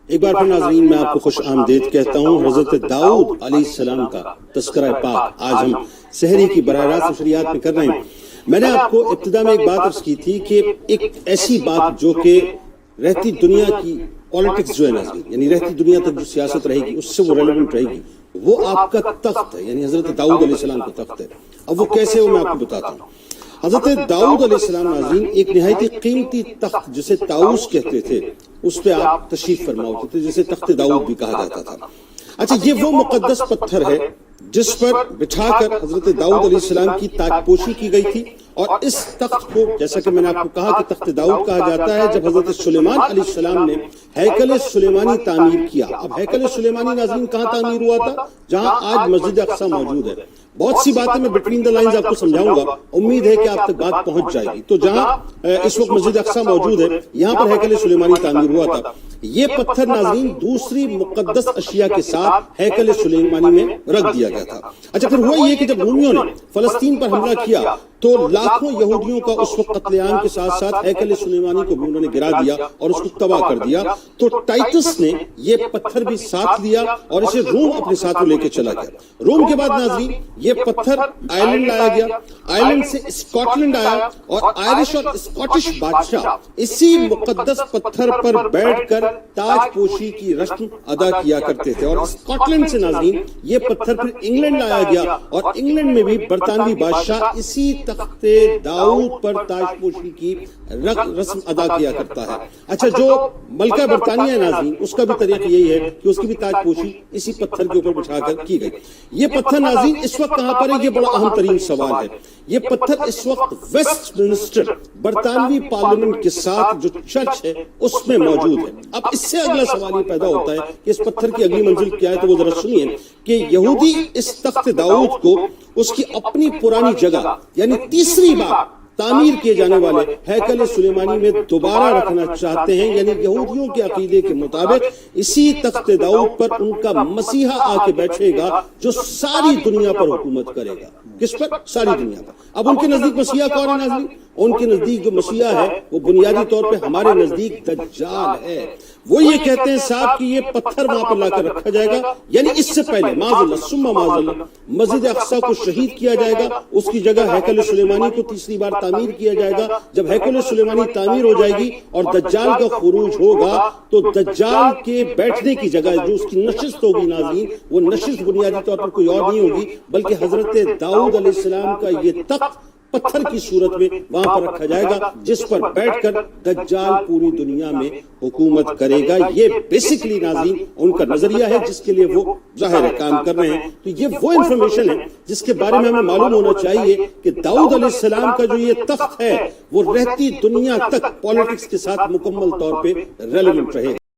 ایک بار پھر ناظرین میں آپ کو خوش آمدید کہتا ہوں۔ حضرت داؤد علیہ السلام کا تذکرہ پاک آج ہم سحری کی براہ راست نشریات میں کر رہے ہیں۔ میں نے آپ کو ابتدا میں ایک بات عرض کی تھی کہ ایک ایسی بات جو کہ رہتی دنیا کی پالیٹکس جو ہے ناظرین، یعنی رہتی دنیا تک جو سیاست رہے گی اس سے وہ ریلیونٹ رہے گی، وہ آپ کا تخت ہے، یعنی حضرت داؤد علیہ السلام کا تخت ہے۔ اب وہ کیسے ہو میں آپ کو بتاتا ہوں۔ حضرت داؤد علیہ السلام ناظرین ایک نہایت قیمتی تخت جسے طاؤس کہتے تھے اس پہ آپ تشریف فرما ہوتے تھے، جسے تخت داؤد بھی کہا جاتا تھا۔ اچھا، یہ وہ مقدس پتھر ہے جس پر بٹھا کر حضرت داؤد علیہ السلام کی تاج پوشی کی گئی تھی، اور اس تخت کو جیسا کہ میں نے آپ کو کہا کہ تخت داؤد کہا جاتا ہے۔ جب حضرت سلیمان علیہ السلام نے ہیکل سلیمانی تعمیر کیا، اب ہیکل سلیمانی ناظرین کہاں تعمیر ہوا تھا؟ جہاں آج مسجد اقصی موجود ہے۔ بہت سی باتیں میں بٹوین دا لائنز آپ کو سمجھاؤں گا، امید ہے کہ آپ تک بات پہنچ جائے گی۔ تو جہاں اس وقت مسجد اقصی موجود ہے، یہاں پر ہیکل سلیمانی تعمیر ہوا تھا۔ یہ پتھر ناظرین دوسری مقدس اشیاء کے ساتھ ہیکل سلیمانی میں رکھ دیا گیا تھا۔ اچھا، پھر ہوا یہ کہ جب رومیوں نے فلسطین پر حملہ کیا تو لاکھوں یہودیوں کا اس وقت قتل عام کے ساتھ ساتھ ہیکل سلیمانی کو بھی انہوں نے گرا دیا اور اس کو تباہ کر دیا۔ تو ٹائٹس نے یہ پتھر بھی ساتھ لیا اور اسے روم اپنے ساتھ لے کے چلا گیا۔ روم کے بعد ناظرین یہ پتھر آئرلینڈ لایا گیا، آئرلینڈ سے اسکاٹ لینڈ آیا، اور آئرش اور اسکاٹش بادشاہ اسی مقدس پتھر پر بیٹھ کر تاج پوشی کی رسم ادا کیا کرتے تھے۔ اور اسکاٹ لینڈ سے ناظرین یہ پتھر پھر انگلینڈ لایا گیا، اور انگلینڈ میں بھی برطانوی بادشاہ اسی تخت داؤد پر تاج پوشی کی رسم ادا کیا کرتا ہے۔ اچھا، جو ملکہ برطانیہ ہے ناظرین، اس کا بھی طریقہ یہی ہے کہ اس کی بھی تاج پوشی اسی پتھر کے اوپر بٹھا کر کی گئی۔ یہ پتھر ناظرین اس وقت کہاں پر ہے؟ یہ بڑا اہم ترین سوال ہے۔ یہ پتھر اس وقت ویسٹ منسٹر برطانوی پارلیمنٹ کے ساتھ جو چرچ ہے اس میں موجود ہے۔ اب اس سے اگلا سوال یہ پیدا ہوتا ہے کہ اس پتھر کی اگلی منزل کیا ہے، تو وہ ذرا سنیے کہ یہودی اس تخت داؤد کو اس کی اپنی پرانی جگہ یعنی تیسری بار تعمیر کیے جانے والے ہیکل سلیمانی میں دوبارہ رکھنا چاہتے ہیں۔ یعنی یہودیوں کے عقیدے کے مطابق اسی تخت داؤد پر ان کا مسیحا آ کے بیٹھے گا جو ساری دنیا پر حکومت کرے گا۔ کس پر؟ ساری دنیا پر۔ اب ان کے نزدیک مسیحا کون ہے ناظرین؟ ان کے نزدیک جو مسیحا ہے وہ بنیادی طور پہ ہمارے نزدیک دجال ہے۔ وہ یہ کہتے ہیں صاحب کہ یہ پتھر وہاں پر لا کر رکھا جائے گا، یعنی اس سے پہلے معاذ اللہ ثم معاذ اللہ مسجد اقصی کو شہید کیا جائے گا، اس کی جگہ ہیکل سلیمانی کو تیسری بار تعمیر کیا جائے گا۔ جب ہیکل سلیمانی تعمیر ہو جائے گی اور دجال کا خروج ہوگا تو دجال کے بیٹھنے کی جگہ جو اس کی نشست ہوگی ناظرین، وہ نشست بنیادی طور پر کوئی اور نہیں ہوگی بلکہ حضرت داؤد علیہ السلام کا یہ تخت پتھر کی صورت میں وہاں پر رکھا جائے گا، جس پر بیٹھ کر دجال پوری دنیا میں حکومت کرے گا۔ یہ بیسیکلی ناظرین ان کا نظریہ ہے جس کے لیے وہ ظاہر کام کر رہے ہیں۔ تو یہ وہ انفارمیشن ہے جس کے بارے میں ہمیں معلوم ہونا چاہیے کہ داؤد علیہ السلام کا جو یہ تخت ہے وہ رہتی دنیا تک پالیٹکس کے ساتھ مکمل طور پہ ریلیونٹ رہے گا۔